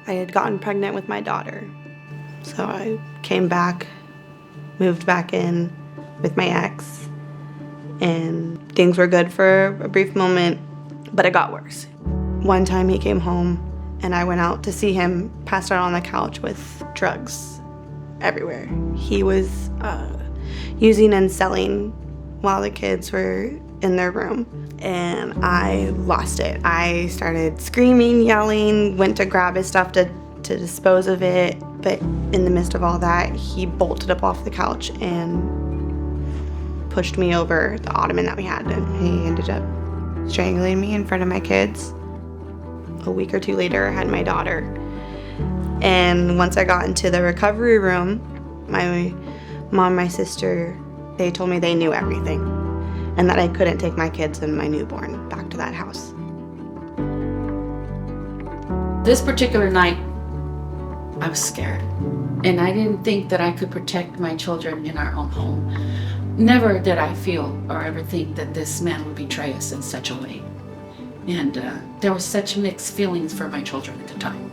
I had gotten pregnant with my daughter, so I came back, moved back in with my ex, and things were good for a brief moment, but it got worse. One time he came home and I went out to see him passed out on the couch with drugs everywhere. He was using and selling while the kids were in their room, and I lost it. I started screaming, yelling, went to grab his stuff to dispose of it, but in the midst of all that, he bolted up off the couch and pushed me over the ottoman that we had, and he ended up strangling me in front of my kids. A week or two later, I had my daughter, and once I got into the recovery room, my mom, my sister, they told me they knew everything and that I couldn't take my kids and my newborn back to that house. This particular night, I was scared, and I didn't think that I could protect my children in our own home. Never did I feel or ever think that this man would betray us in such a way. And there were such mixed feelings for my children at the time.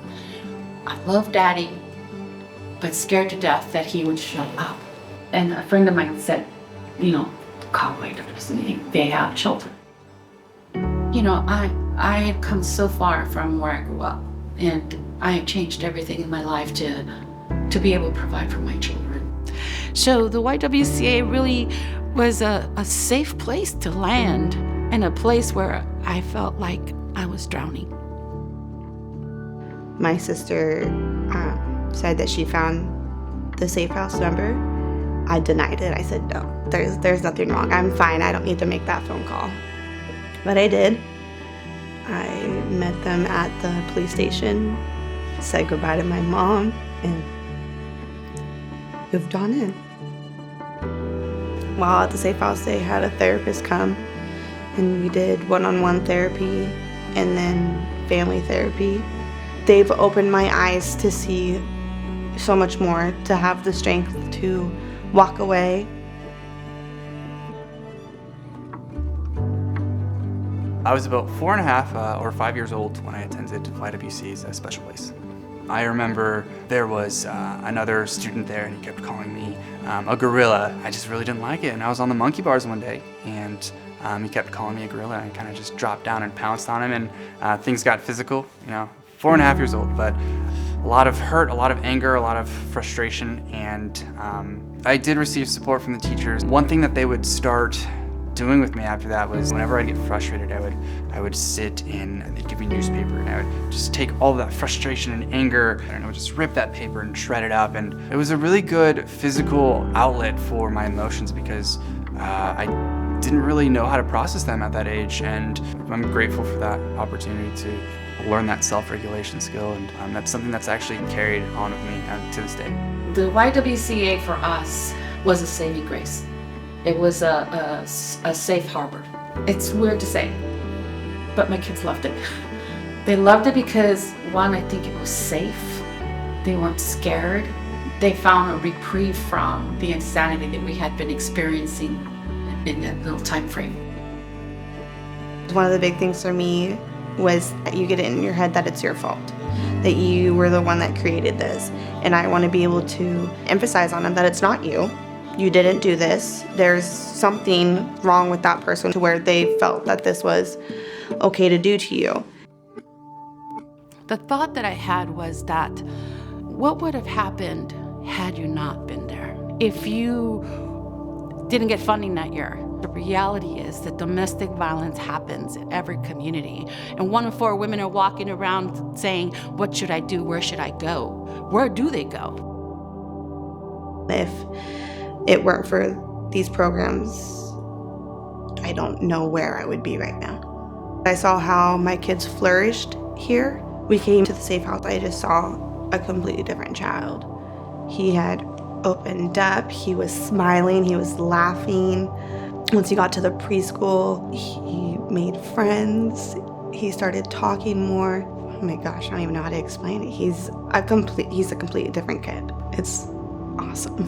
I loved Daddy, but scared to death that he would show up. And a friend of mine said, call YWCA, they have children. I had come so far from where I grew up, and I had changed everything in my life to be able to provide for my children. So the YWCA really was a safe place to land, and a place where I felt like I was drowning. My sister said that she found the safe house number. I denied it. I said, no, there's nothing wrong. I'm fine. I don't need to make that phone call. But I did. I met them at the police station, said goodbye to my mom, and moved on in. While at the safe house, they had a therapist come, and we did one-on-one therapy and then family therapy. They've opened my eyes to see so much more, to have the strength to walk away. I was about 4.5 or 5 years old when I attended YWCA's special place. I remember there was another student there, and he kept calling me a gorilla. I just really didn't like it, and I was on the monkey bars one day, and he kept calling me a gorilla, and I kind of just dropped down and pounced on him, and things got physical. 4.5 years old, but a lot of hurt, a lot of anger, a lot of frustration, and I did receive support from the teachers. One thing that they would start doing with me after that was whenever I'd get frustrated, I would sit and they'd give me newspaper, and I would just take all of that frustration and anger, and I would just rip that paper and shred it up. And it was a really good physical outlet for my emotions, because I didn't really know how to process them at that age, and I'm grateful for that opportunity to learn that self-regulation skill, and that's something that's actually carried on with me to this day. The YWCA for us was a saving grace. It was a safe harbor. It's weird to say, but my kids loved it. They loved it because, one, I think it was safe. They weren't scared. They found a reprieve from the insanity that we had been experiencing in that little time frame. One of the big things for me was that you get it in your head that it's your fault, that you were the one that created this. And I want to be able to emphasize on them that it's not you. You didn't do this. There's something wrong with that person to where they felt that this was okay to do to you. The thought that I had was that what would have happened had you not been there? If you didn't get funding that year. The reality is that domestic violence happens in every community. And 1 in 4 women are walking around saying, what should I do? Where should I go? Where do they go? If it weren't for these programs, I don't know where I would be right now. I saw how my kids flourished here. We came to the safe house. I just saw a completely different child. He had opened up, he was smiling, he was laughing. Once he got to the preschool, he made friends. He started talking more. Oh my gosh, I don't even know how to explain it. He's a completely different kid. It's awesome.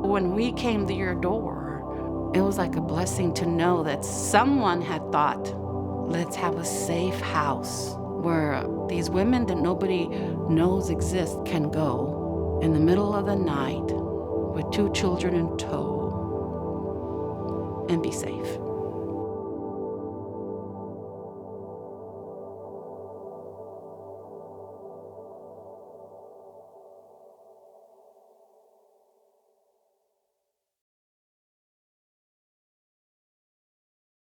When we came to your door It was like a blessing to know that someone had thought, let's have a safe house where these women that nobody knows exist can go in the middle of the night with 2 children in tow and be safe.